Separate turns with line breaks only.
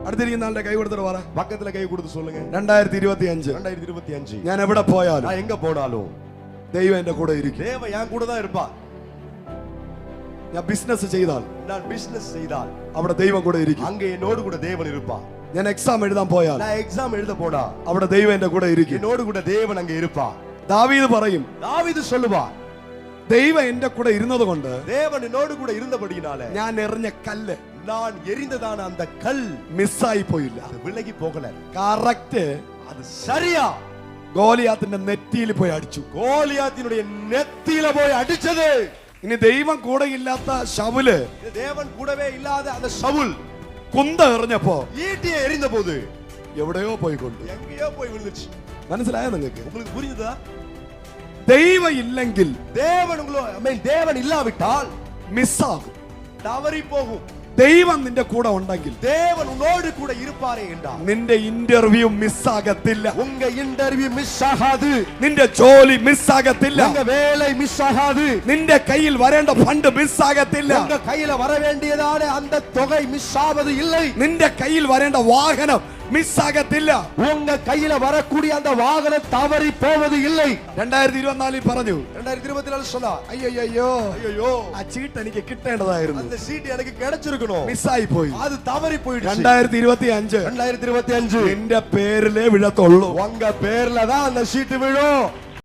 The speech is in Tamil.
അടുത്തിരിക്കുന്ന ആളുടെ കൈ കൊടുത്തിട്ട് പറ.
பக்கத்துல கை கொடுத்து சொல்லுங்க.
2025
2025
ഞാൻ എവിടെ പോയാലും
நான் எங்க போனாலும்
ദൈവം എന്റെ കൂടെ ഇരിക്കും.
தேவன் என் கூட தான் இருப்பார்.
ഞാൻ ബിസിനസ് ചെയ്താൽ,
நான் பிசினஸ் செய்தால்
അവിടെ ദൈവം കൂടെ ഇരിക്കും.
அங்க என்னோடு கூட தேவன் இருப்பார்.
ഞാൻ എക്സാം എഴുതാൻ പോയാൽ,
நான் எக்ஸாம் எழுத போனா
അവിടെ ദൈവം എന്റെ കൂടെ ഇരിക്കും.
என்னோடு கூட தேவன் அங்க இருப்பார்.
ദാവീദ് പറയും,
தாவீது சொல்லுவார்,
ദൈവം എന്റെ കൂടെ ഇരുന്നത് കൊണ്ട്
தேவன் என்னோடு கூட இருந்தபடியினால
ഞാൻ എറിഞ്ഞ കല്ല്,
நான் எரிந்ததான அந்த கல்
മിസ്സായി പോയില്ല.
அது விலகி போகல.
കറക്റ്റ്
அது சரியா
ഗോലിയാത്തിന്റെ നെറ്റിയിൽ പോയി അടിച്ചു.
கோலியாத்தினுடைய நெத்தியில போய் அடிச்சது.
ഇനി ദൈവം കൂടെ ഇല്ലാത്ത ശൗല്
தேவன் கூடவே இல்லாத அந்த சவுல்
കുന്ത എറിഞ്ഞപ്പോ
ஈட்டியை எறிந்த போது
എവിടെയോ പോയി കൊണ്ടു.
எங்கேயோ போய் விழுந்துச்சு.
മനസ്സിലായോ നിങ്ങൾക്ക്?
உங்களுக்கு புரியுதா?
ദൈവം ഇല്ലെങ്കിൽ
தேவன் இல்லாவிட்டால்
മിസ്സാകും.
தவறி போகும்.
ദൈവം നിന്റെ കൂടെ ഉണ്ടെങ്കിൽ
தேவன் உன்னோடு கூட இருப்பாரே என்றால்
നിന്റെ ഇന്റർവ്യൂ മിസ്സാകത്തില്ല.
உங்க இன்டர்வியூ மிஸ் ஆகாது.
നിന്റെ ജോലി മിസ്സാകത്തില്ല.
உங்க வேலை மிஸ் ஆகாது.
നിന്റെ കയ്യിൽ വരേണ്ട ഫണ്ട് മിസ്സാകത്തില്ല.
உங்க கையில வர வேண்டியதான அந்த தொகை மிஸ் ஆவது இல்லை.
നിന്റെ കയ്യിൽ വരേണ്ട വാഹനം മിസ്സാകത്തില്ല.
உங்க கையில வரக்கூடிய அந்த வாகனம் தவறி போவது இல்லை.
2024 പറഞ്ഞു,
2024 சொன்னா
അയ്യോ
ஐயோ
ആ ചീട്ട് എനിക്ക് കിട്ടേണ്ടതായിരുന്നു,
அந்த சீட் எனக்கு கிடைச்சிருக்கணும்,
മിസ്സായി പോയി.
அது தவறி போயிடுச்சு.
2025
2025
നിന്റെ പേരിലേ വിഴത്തുള്ളൂ.
உங்க பேர்ல தான் அந்த சீட் விழும்.